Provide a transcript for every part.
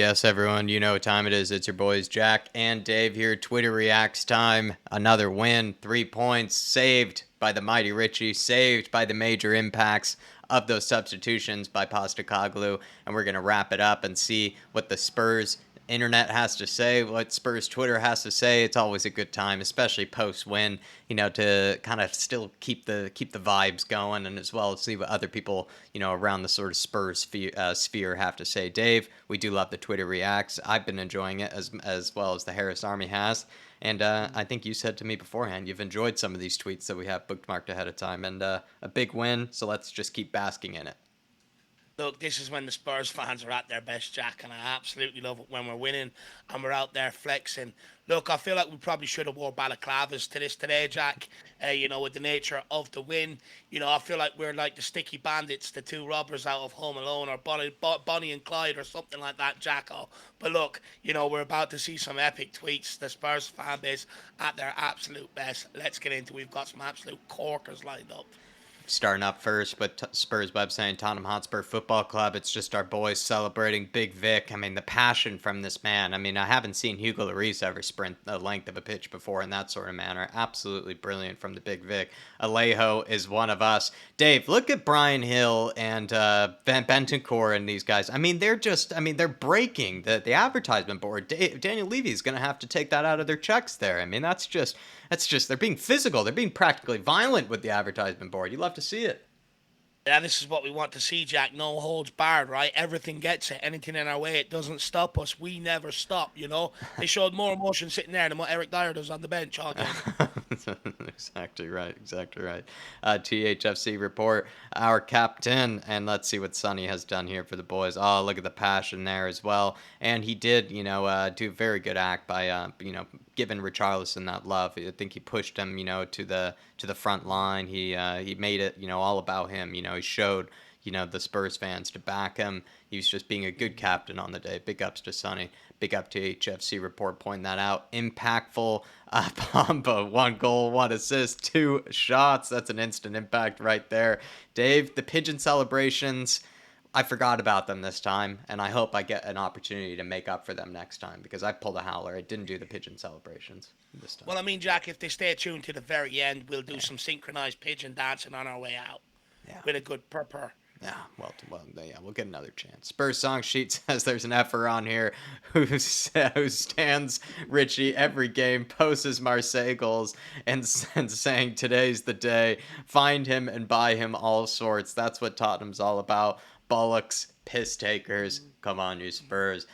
Yes, everyone, you know what time it is. It's your boys Jack and Dave here. Twitter Reacts time. Another win. 3 points saved by the mighty Richie, saved by the major impacts of those substitutions by Postacoglu. And we're going to wrap it up and see what the Spurs internet has to say, what Spurs Twitter has to say. It's always a good time, especially post win, to kind of still keep the vibes going, and as well as see what other people, around the sort of Spurs sphere have to say. Dave, we do love the Twitter reacts. I've been enjoying it as well as the Harris Army has. And I think you said to me beforehand you've enjoyed some of these tweets that we have bookmarked ahead of time, and a big win. So let's just keep basking in it. Look, this is when the Spurs fans are at their best, Jack, and I absolutely love it when we're winning and we're out there flexing. Look, I feel like we probably should have wore balaclavas to this today, Jack. With the nature of the win, I feel like we're like the sticky bandits, the two robbers out of Home Alone, or Bonnie and Clyde, or something like that, Jacko. But look, we're about to see some epic tweets. The Spurs fan base at their absolute best. Let's get into it. We've got some absolute corkers lined up. Starting up first with Spurs website and Tottenham Hotspur Football Club. It's just our boys celebrating Big Vic. I mean, the passion from this man. I mean, I haven't seen Hugo Lloris ever sprint the length of a pitch before in that sort of manner. Absolutely brilliant from the Big Vic. Alejo is one of us. Dave, look at Brian Hill and Bentancur and these guys. I mean, they're breaking the advertisement board. Daniel Levy is going to have to take that out of their checks there. I mean, that's just they're being physical. They're being practically violent with the advertisement board. You love to see it. Yeah, this is what we want to see, Jack. No holds barred, right? Everything gets it. Anything in our way, it doesn't stop us. We never stop. They showed more emotion sitting there than what Eric Dyer does on the bench all game. Exactly right. Exactly right. THFC report, our captain, and let's see what Sonny has done here for the boys. Oh, look at the passion there as well. And he did, do a very good act by, giving Richarlison that love. I think he pushed him, to the front line. He made it, all about him. He showed, the Spurs fans to back him. He was just being a good captain on the day. Big ups to Sonny. Big up to HFC report pointing that out. Impactful. Pamba, 1 goal, 1 assist, 2 shots. That's an instant impact right there. Dave, the pigeon celebrations, I forgot about them this time, and I hope I get an opportunity to make up for them next time, because I pulled a howler. I didn't do the pigeon celebrations this time. Well, I mean, Jack, if they stay tuned to the very end, we'll do Yeah. some synchronized pigeon dancing on our way out Yeah. with a good purr. Yeah, well, yeah, we'll get another chance. Spurs song sheet says there's an effer on here who stands Richie every game, posts his Marseille goals, and saying today's the day. Find him and buy him all sorts. That's what Tottenham's all about. Bollocks, piss takers. Come on, you Spurs.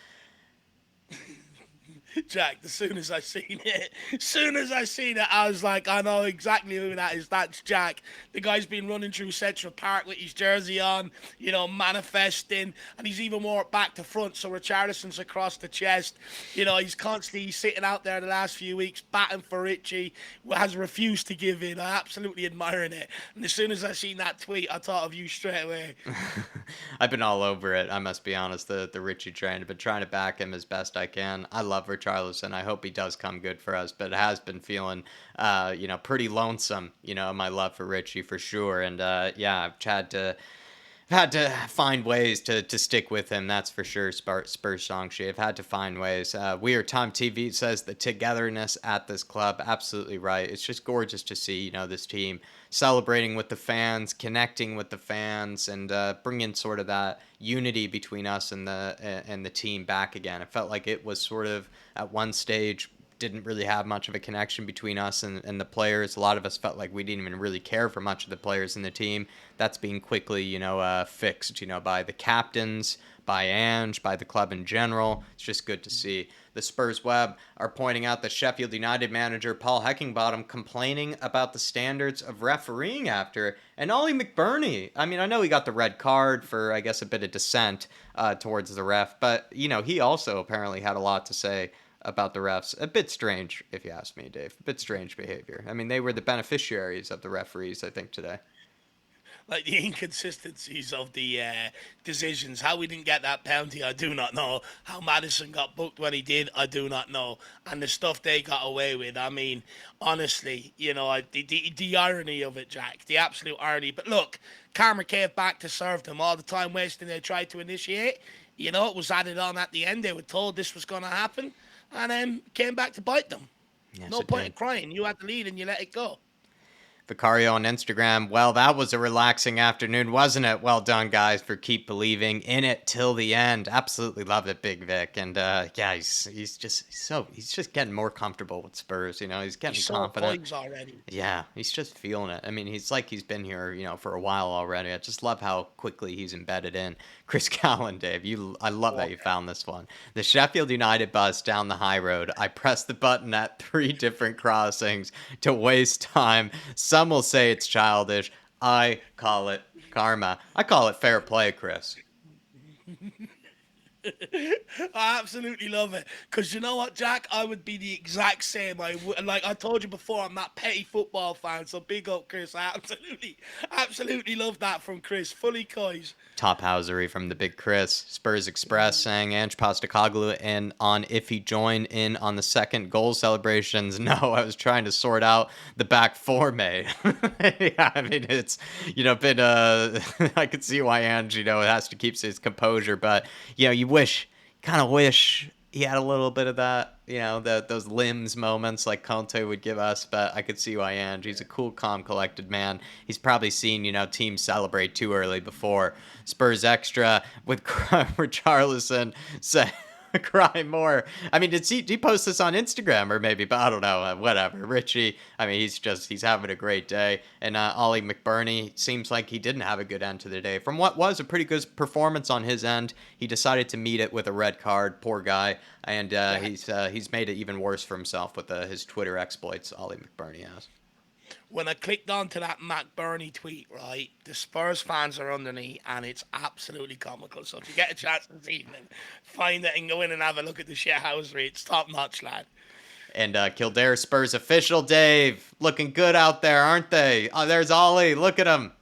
Jack, as soon as I seen it, I was like, I know exactly who that is. That's Jack. The guy's been running through Central Park with his jersey on, manifesting, and he's even wore it back to front, so Richarlison's across the chest. He's constantly sitting out there the last few weeks, batting for Richie, who has refused to give in. I absolutely admiring it. And as soon as I seen that tweet, I thought of you straight away. I've been all over it. I must be honest. The Richie train. I've been trying to back him as best I can. I love Richarlison. I hope he does come good for us. But it has been feeling, pretty lonesome. My love for Richie for sure. And yeah, I've had to find ways to stick with him. That's for sure. Spurs song sheet. I've had to find ways. We are Time TV says the togetherness at this club. Absolutely right. It's just gorgeous to see this team celebrating with the fans, connecting with the fans, and bringing sort of that unity between us and the team back again. It felt like it was sort of at one stage didn't really have much of a connection between us and the players. A lot of us felt like we didn't even really care for much of the players in the team. That's being quickly, fixed, by the captains, by Ange, by the club in general. It's just good to see. The Spurs web are pointing out that Sheffield United manager Paul Heckingbottom complaining about the standards of refereeing after, and Ollie McBurney. I mean, I know he got the red card for, I guess, a bit of dissent towards the ref, but, he also apparently had a lot to say about the refs. A bit strange, if you ask me, Dave. A bit strange behavior. I mean, they were the beneficiaries of the referees, I think, today. Like the inconsistencies of the decisions. How we didn't get that penalty, I do not know. How Madison got booked when he did, I do not know. And the stuff they got away with, I mean, honestly, the irony of it, Jack, the absolute irony. But look, Cameron came back to serve them all the time wasting they tried to initiate. it was added on at the end. They were told this was going to happen, and came back to bite them. Yes, No it point in did. crying. You had the lead and you let it go. Vicario on Instagram. Well, that was a relaxing afternoon, wasn't it? Well done, guys, for keep believing in it till the end. Absolutely love it, Big Vic. And yeah, he's just getting more comfortable with Spurs. He's He's getting so confident. coys already. Yeah, he's just feeling it. I mean, he's like he's been here, for a while already. I just love how quickly he's embedded in. Chris Callan, Dave, I love that you found this one. The Sheffield United bus down the high road. I pressed the button at 3 different crossings to waste time. Some will say it's childish. I call it karma. I call it fair play, Chris. I absolutely love it because you know what, Jack? I would be the exact same. Like I told you before, I'm that petty football fan. So big up, Chris. I absolutely love that from Chris. Fully coys. Top housery from the big Chris. Spurs Express saying Ange Postecoglou in on if he joined in on the second goal celebrations. No, I was trying to sort out the back four, mate. Yeah, I mean it's been I could see why Ange has to keep his composure, but you kind of wish he had a little bit of that, those limbs moments like Conte would give us. But I could see why Ange. He's a cool, calm, collected man. He's probably seen teams celebrate too early before. Spurs Extra with Richarlison say cry more. I mean, did he post this on Instagram or maybe? But I don't know. Whatever. Richie. I mean, he's having a great day. And Ollie McBurney seems like he didn't have a good end to the day. From what was a pretty good performance on his end, he decided to meet it with a red card. Poor guy. And Yeah. he's made it even worse for himself with his Twitter exploits. Ollie McBurney has. When I clicked onto that Mac Burney tweet, right, the Spurs fans are underneath, and it's absolutely comical. So if you get a chance this evening, find it and go in and have a look at the shithousery. It's top notch, lad. And Kildare Spurs official, Dave. Looking good out there, aren't they? Oh, there's Ollie. Look at him.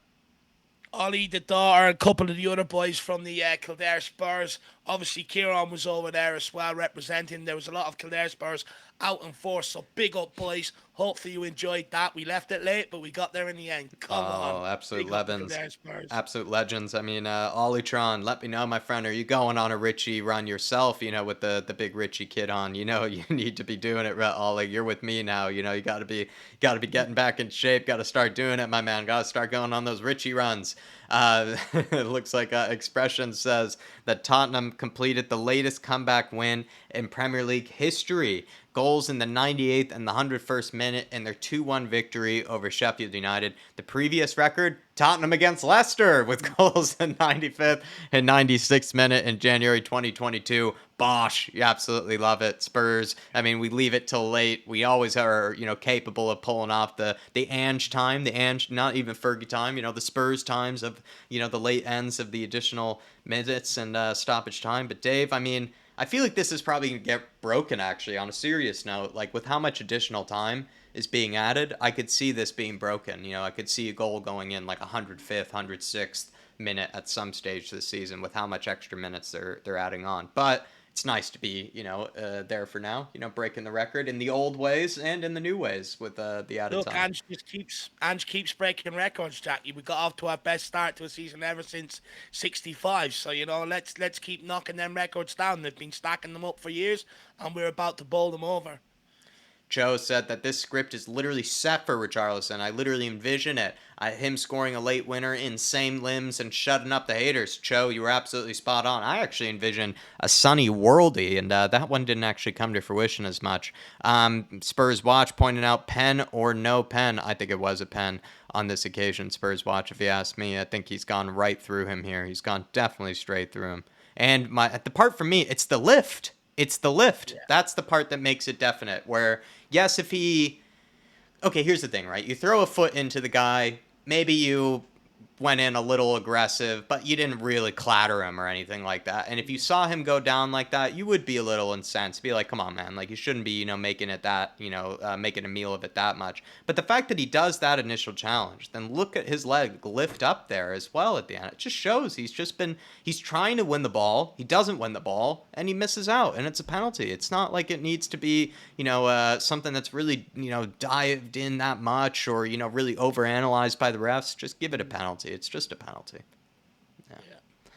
Ollie, the daughter, a couple of the other boys from the Kildare Spurs. Obviously, Kieran was over there as well representing. There was a lot of Kildare Spurs out in force, so big up, boys. Hopefully, you enjoyed that. We left it late, but we got there in the end. Come on. Oh, absolute Big up the legends. Kildare Spurs. Absolute legends. I mean, Ollie let me know, my friend. Are you going on a Richie run yourself, with the big Richie kid on? You need to be doing it, Ollie. You're with me now. You gotta be getting back in shape. Gotta start doing it, my man. Gotta start going on those Richie runs. It looks like Expression says that Tottenham completed the latest comeback win in Premier League history. Goals in the 98th and the 101st minute in their 2-1 victory over Sheffield United. The previous record, Tottenham against Leicester with goals in 95th and 96th minute in January 2022. Bosh, you absolutely love it. Spurs, I mean, we leave it till late. We always are, capable of pulling off the Ange time, the Ange, not even Fergie time, the Spurs times of, the late ends of the additional minutes and stoppage time. But Dave, I mean, I feel like this is probably going to get broken, actually, on a serious note. Like, with how much additional time is being added, I could see this being broken. I could see a goal going in like 105th, 106th minute at some stage this season with how much extra minutes they're adding on. But it's nice to be, there for now, breaking the record in the old ways and in the new ways with the added Look, time. Ange keeps breaking records, Jackie. We got off to our best start to a season ever since '65. So let's keep knocking them records down. They've been stacking them up for years, and we're about to bowl them over. Joe said that this script is literally set for Richarlison. I literally envision it. Him scoring a late winner, insane limbs, and shutting up the haters. Joe, you were absolutely spot on. I actually envision a sunny worldy, and that one didn't actually come to fruition as much. Spurs Watch pointing out pen or no pen. I think it was a pen on this occasion. Spurs Watch, if you ask me. I think he's gone right through him here. He's gone definitely straight through him. And the part for me, it's the lift. It's the lift. Yeah. That's the part that makes it definite. Where, yes, if he. Okay, here's the thing, right? You throw a foot into the guy, maybe you went in a little aggressive, but you didn't really clatter him or anything like that. And if you saw him go down like that, you would be a little incensed. Be like, come on, man. Like, you shouldn't be, making it that, making a meal of it that much. But the fact that he does that initial challenge, then look at his leg lift up there as well at the end. It just shows he's trying to win the ball. He doesn't win the ball, and he misses out, and it's a penalty. It's not like it needs to be, something that's really, dived in that much or, really overanalyzed by the refs. Just give it a penalty. It's just a penalty. Yeah. Yeah.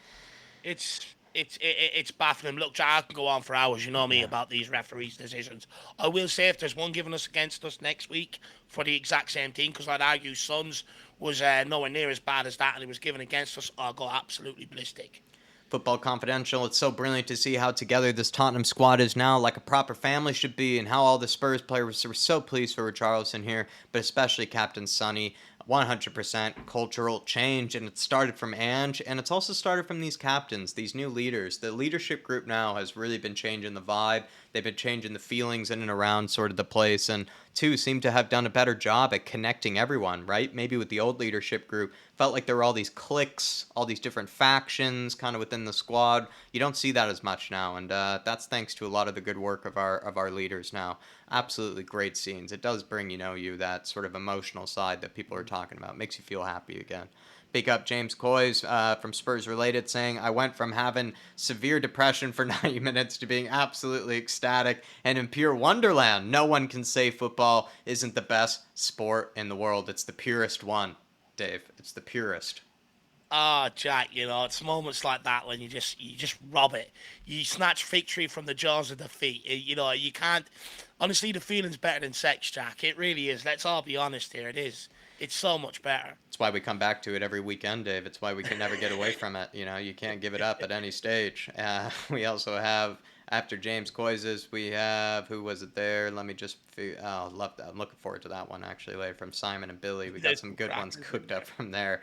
It's it's baffling. Look, Jack, I can go on for hours. You know me Yeah. about these referees' decisions. I will say if there's one given us against us next week for the exact same thing, because I'd argue Sons was nowhere near as bad as that, and it was given against us, I'll go absolutely ballistic. Football Confidential. It's so brilliant to see how together this Tottenham squad is now, like a proper family should be, and how all the Spurs players were so pleased for Richarlison here, but especially Captain Sonny. 100% cultural change, and it started from Ange, and it's also started from these captains, these new leaders. The leadership group now has really been changing the vibe. They've been changing the feelings in and around sort of the place, and two seem to have done a better job at connecting everyone, right? Maybe with the old leadership group, felt like there were all these cliques, all these different factions kind of within the squad. You don't see that as much now, and that's thanks to a lot of the good work of our leaders now. Absolutely great scenes. It does bring you that sort of emotional side that people are talking about. Makes you feel happy again. Big up James Coys from Spurs Related saying, I went from having severe depression for 90 minutes to being absolutely ecstatic and in pure wonderland. No one can say football isn't the best sport in the world. It's the purest one, Dave. It's the purest. Ah, Jack, it's moments like that when you just rob it. You snatch victory from the jaws of defeat. You can't. Honestly, the feeling's better than sex, Jack. It really is. Let's all be honest here. It is. It's so much better. It's why we come back to it every weekend, Dave. It's why we can never get away from it. You can't give it up at any stage. We also have, after James Coises, we have, who was it there? Let me just, love that. I'm looking forward to that one actually later from Simon and Billy. We got There's some some good ones crackers in cooked up there. from there.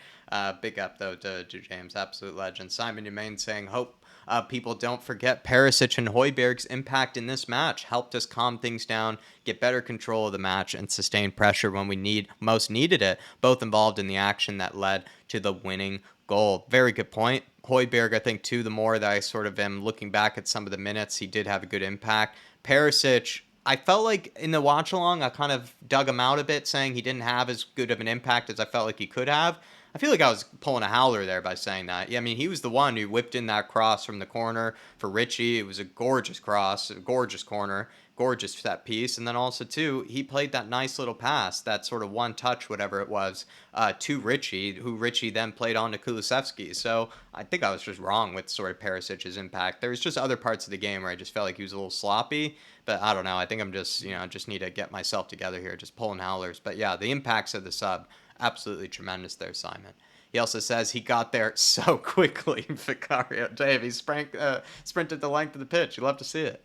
Big up, though, to James. Absolute legend. Simon Humain saying, hope people don't forget Perisic and Hoiberg's impact in this match helped us calm things down, get better control of the match, and sustain pressure when we most needed it. Both involved in the action that led to the winning goal. Very good point. Hoiberg, I think, too, the more that I sort of am looking back at some of the minutes, he did have a good impact. Perisic, I felt like in the watch along, I kind of dug him out a bit, saying he didn't have as good of an impact as I felt like he could have. I feel like I was pulling a howler there by saying that. Yeah, I mean, he was the one who whipped in that cross from the corner for Richie. It was a gorgeous cross, a gorgeous corner, gorgeous set piece. And then also, too, he played that nice little pass, that sort of one touch, whatever it was, to Richie, who Richie then played on to Kulusevski. So I think I was just wrong with sort of Perisic's impact. There was just other parts of the game where I just felt like he was a little sloppy. But I don't know. I think I'm just, just need to get myself together here, just pulling howlers. But yeah, the impacts of the sub, absolutely tremendous there, Simon. He also says he got there so quickly, Vicario. Dave, he sprinted the length of the pitch. You love to see it.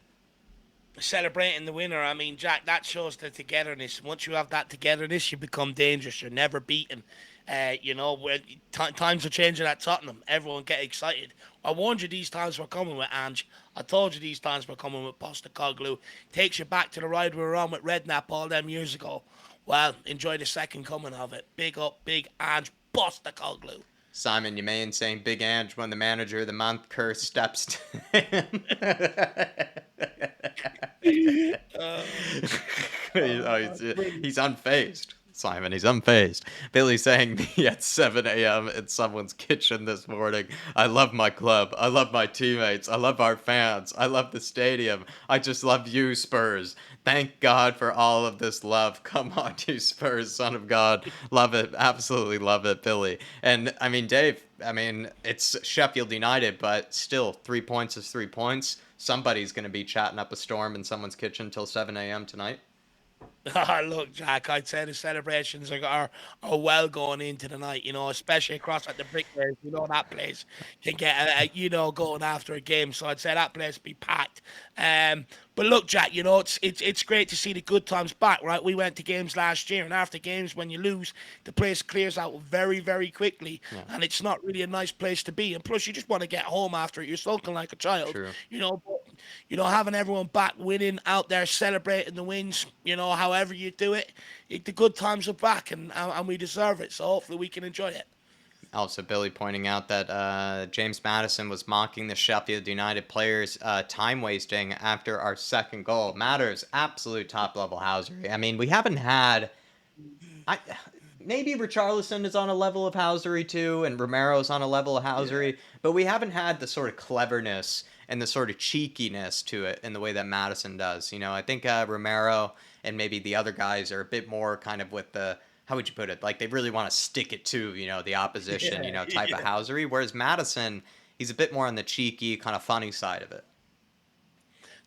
Celebrating the winner. I mean, Jack, that shows the togetherness. Once you have that togetherness, you become dangerous. You're never beaten. When times are changing at Tottenham, everyone get excited. I warned you these times were coming with Ange. I told you these times were coming with Postecoglou. Takes you back to the ride we were on with Redknapp all them years ago. Well, enjoy the second coming of it. Big up, big Ange Postecoglou. Simon Humane saying Big Ange won the manager of the month. Kerr steps to him. uh, Oh, Brilliant. he's unfazed. Simon, he's unfazed. Billy saying me at 7 a.m. in someone's kitchen this morning. I love my club. I love my teammates. I love our fans. I love the stadium. I just love you, Spurs. Thank God for all of this love. Come on, you Spurs, son of God. Love it. Absolutely love it, Billy. And I mean, Dave, I mean, it's Sheffield United, but still, 3 points is 3 points. Somebody's going to be chatting up a storm in someone's kitchen till 7 a.m. tonight. Look, Jack, I'd say the celebrations are well going into the night, especially across at the Bricklayers. That place can get, going after a game. So I'd say that place be packed. But look, Jack, it's great to see the good times back, right? We went to games last year, and after games, when you lose, the place clears out very, very quickly, Yeah, and it's not really a nice place to be. And plus, you just want to get home after it. You're sulking like a child, true. But having everyone back winning out there, celebrating the wins, however you do it, the good times are back, and we deserve it. So hopefully we can enjoy it. Also, Billy pointing out that James Madison was mocking the Sheffield United players' time wasting after our second goal. Matters absolute top level housery. I mean, we haven't had. I maybe Richarlison is on a level of housery too, and Romero's on a level of Yeah. housery, but we haven't had the sort of cleverness and the sort of cheekiness to it in the way that Madison does. I think Romero and maybe the other guys are a bit more kind of with the, how would you put it? Like they really want to stick it to the opposition Yeah, type of yeah. housery, whereas Madison. he's a bit more on the cheeky, kind of funny side of it.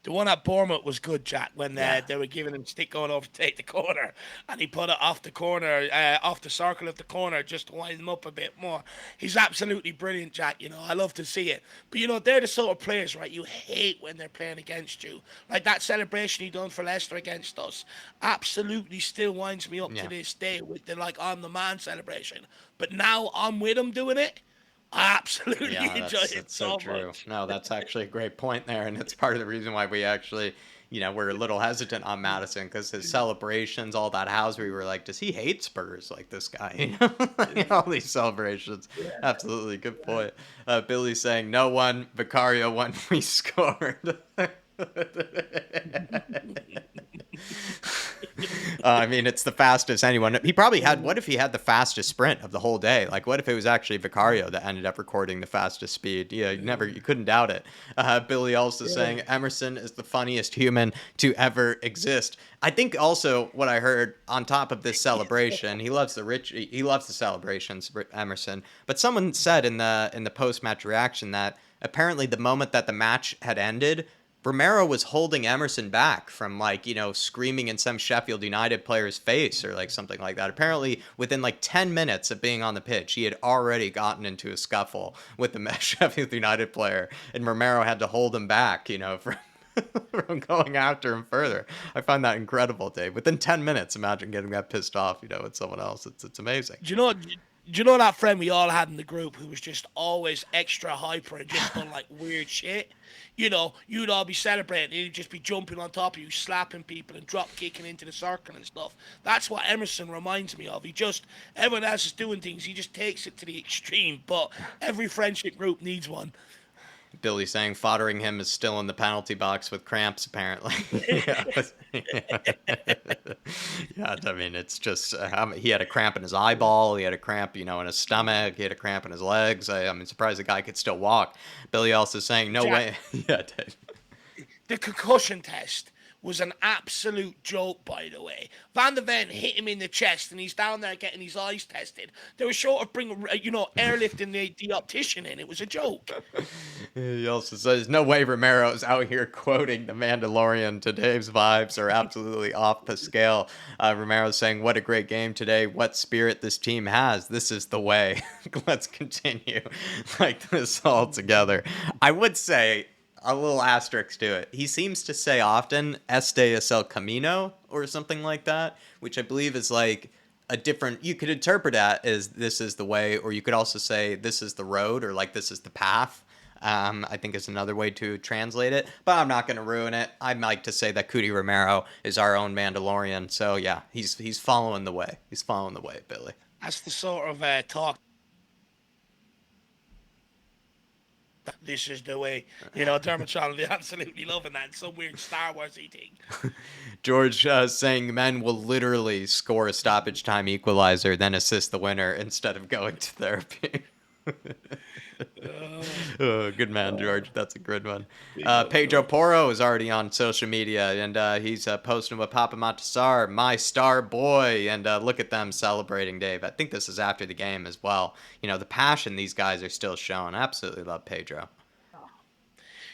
The one at Bournemouth was good, Jack, when Yeah. they were giving him stick going over to take the corner, and he put it off the corner, off the circle of the corner, just to wind him up a bit more. He's absolutely brilliant, Jack. I love to see it. But they're the sort of players, right? You hate when they're playing against you, like that celebration he done for Leicester against us. Absolutely, still winds me up to Yeah. this day with the like I'm the man celebration. But now I'm with him doing it. I absolutely Yeah, enjoy that's it so so true. much. No, that's actually a great point there, and it's part of the reason why we actually, we're a little hesitant on Madison because his celebrations, all that house, we were like, does he hate Spurs like this guy? All these celebrations. Absolutely, good point. Billy saying no one, Vicario when we scored. I mean, it's the fastest anyone. He probably had. What if he had the fastest sprint of the whole day? Like, what if it was actually Vicario that ended up recording the fastest speed? Yeah, you couldn't doubt it. Billy also saying Emerson is the funniest human to ever exist. I think also what I heard on top of this celebration, he loves the rich. He loves the celebrations, Emerson. But someone said in the post match reaction that apparently the moment that the match had ended, Romero was holding Emerson back from screaming in some Sheffield United player's face or like something like that. Apparently, within like 10 minutes of being on the pitch, he had already gotten into a scuffle with the Sheffield United player, and Romero had to hold him back, from from going after him further. I find that incredible, Dave. Within 10 minutes, imagine getting that pissed off, with someone else. It's amazing. Do you know that friend we all had in the group who was just always extra hyper and just done like weird shit? You'd all be celebrating, and he'd just be jumping on top of you, slapping people and drop kicking into the circle and stuff. That's what Emerson reminds me of. Everyone else is doing things, he just takes it to the extreme. But every friendship group needs one. Billy saying Fodderingham is still in the penalty box with cramps, apparently. Yeah. Yeah, I mean, it's just, he had a cramp in his eyeball. He had a cramp, in his stomach. He had a cramp in his legs. I'm surprised the guy could still walk. Billy also saying, no Jack, way. Yeah, Dave. the concussion test was an absolute joke, by the way. Van der Ven hit him in the chest, and he's down there getting his eyes tested. They were short of bringing, airlifting the optician in. It was a joke. He also says, no way Romero's out here quoting The Mandalorian. Today's vibes are absolutely off the scale. Romero's saying, what a great game today. What spirit this team has. This is the way. Let's continue like this all together. I would say a little asterisk to it. He seems to say often, este es el camino, or something like that, which I believe is like a different, you could interpret that as this is the way, or you could also say this is the road, or like this is the path. I think is another way to translate it, but I'm not going to ruin it. I'd like to say that Cootie Romero is our own Mandalorian. So yeah, he's following the way. He's following the way, Billy. That's the sort of talk. This is the way. Dermot will be absolutely loving that. It's some weird Star Warsy thing. George saying men will literally score a stoppage time equalizer, then assist the winner instead of going to therapy. Oh, good man, George. That's a good one. Big up, Pedro George. Porro is already on social media, and he's posting with Papa Matasar, my star boy, and look at them celebrating, Dave. I think this is after the game as well. The passion these guys are still showing. I absolutely love Pedro.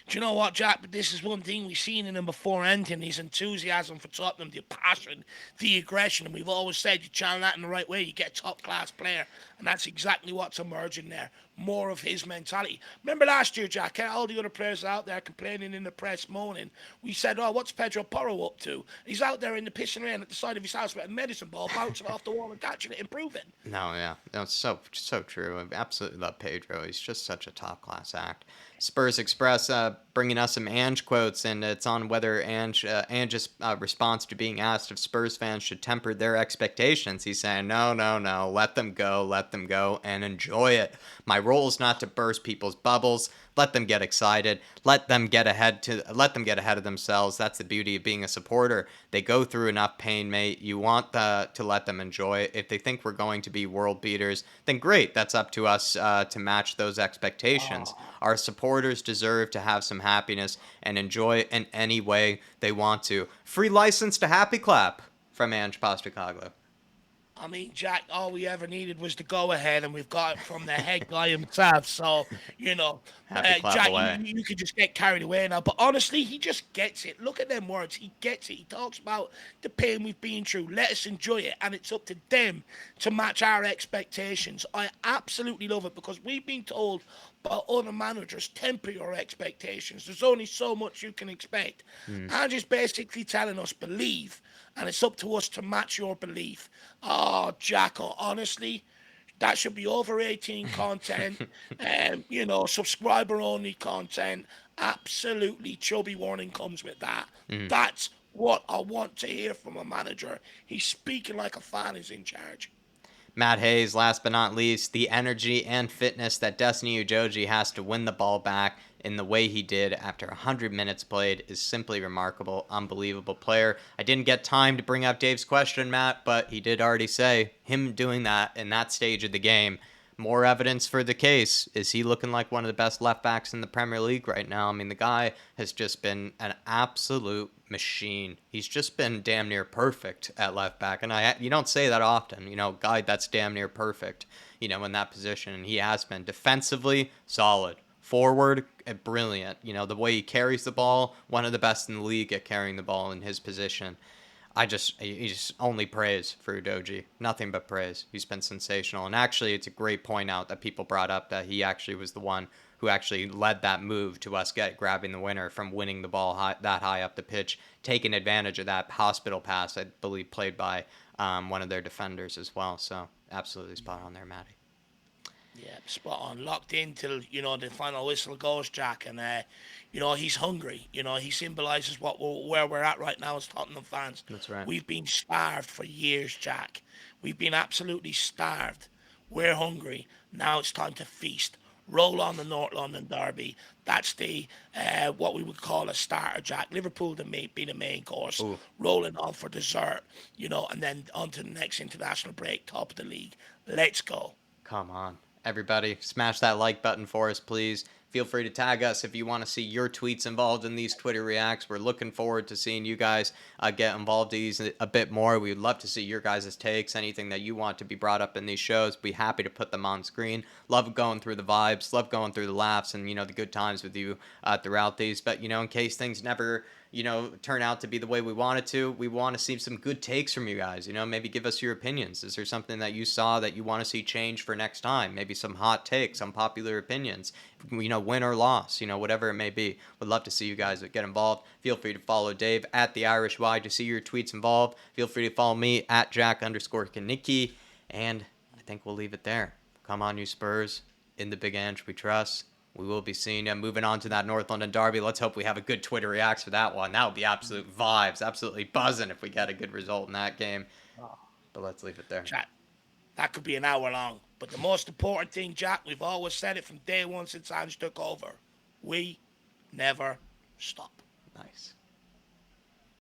Do you know what, Jack? But this is one thing we've seen in him before ending his enthusiasm for Tottenham, the passion, the aggression. And we've always said you channel that in the right way, you get a top class player. And that's exactly what's emerging there. More of his mentality. Remember last year, Jack, all the other players out there complaining in the press, moaning. We said, oh, what's Pedro Porro up to? He's out there in the pissing rain at the side of his house with a medicine ball, bouncing off the wall and catching it, improving. No, yeah, no, it's so true. I absolutely love Pedro. He's just such a top class act. Spurs Express bringing us some Ange quotes, and it's on whether Ange's response to being asked if Spurs fans should temper their expectations. He's saying, no, no, no, let them go, and enjoy it. My role is not to burst people's bubbles. Let them get excited. Let them get ahead of themselves. That's the beauty of being a supporter. They go through enough pain, mate. You want to let them enjoy it. If they think we're going to be world beaters, then great. That's up to us to match those expectations. Our supporters deserve to have some happiness and enjoy it in any way they want to. Free license to happy clap from Ange Postecoglou. I mean, Jack, all we ever needed was the go ahead, and we've got it from the head guy himself. So, you know, Happy clap Jack, away. you could just get carried away now. But honestly, he just gets it. Look at them words. He gets it. He talks about the pain we've been through. Let us enjoy it. And it's up to them to match our expectations. I absolutely love it because we've been told by other managers, temper your expectations. There's only so much you can expect. Mm. I'm just basically telling us believe, and it's up to us to match your belief. Oh, Jacko, honestly, that should be over 18 content, subscriber only content. Absolutely, chubby warning comes with that. Mm. That's what I want to hear from a manager. He's speaking like a fan is in charge. Matt Hayes, last but not least, the energy and fitness that Destiny Ujoji has to win the ball back in the way he did after 100 minutes played is simply remarkable. Unbelievable player. I didn't get time to bring up Dave's question, Matt, but he did already say him doing that in that stage of the game. More evidence for the case. Is he looking like one of the best left backs in the Premier League right now? I mean, the guy has just been an absolute machine. He's just been damn near perfect at left back, and you don't say that often. Guy that's damn near perfect. In that position, and he has been defensively solid. Forward, brilliant. The way he carries the ball, one of the best in the league at carrying the ball in his position. He just only praise for Udoji. Nothing but praise. He's been sensational. And actually, it's a great point out that people brought up that he actually was the one who actually led that move to us grabbing the winner from winning the ball that high up the pitch, taking advantage of that hospital pass, I believe, played by one of their defenders as well. So absolutely spot on there, Matty. Yeah, spot on. Locked in till the final whistle goes, Jack, and he's hungry. He symbolises where we're at right now as Tottenham fans. That's right. We've been starved for years, Jack. We've been absolutely starved. We're hungry. Now it's time to feast. Roll on the North London derby. That's the what we would call a starter, Jack. Liverpool be the main course. Ooh, Rolling on for dessert, and then on to the next international break, top of the league. Let's go. come on. Everybody, smash that like button for us, please. Feel free to tag us if you want to see your tweets involved in these Twitter reacts. We're looking forward to seeing you guys get involved in these a bit more. We'd love to see your guys' takes, anything that you want to be brought up in these shows. Be happy to put them on screen. Love going through the vibes, love going through the laughs and, the good times with you throughout these. But, in case things never turn out to be the way we want it to. We want to see some good takes from you guys. Maybe give us your opinions. Is there something that you saw that you want to see change for next time? Maybe some hot takes, some popular opinions. Win or loss. Whatever it may be. Would love to see you guys get involved. Feel free to follow Dave at theirishyid to see your tweets involved. Feel free to follow me at Jack_Kanicki. And I think we'll leave it there. Come on, you Spurs. In the big Ange we trust. We will be seeing you. Moving on to that North London derby. Let's hope we have a good Twitter reacts for that one. That would be absolute vibes. Absolutely buzzing if we get a good result in that game. But let's leave it there. Jack, that could be an hour long. But the most important thing, Jack, we've always said it from day one since Ange took over. We never stop. Nice.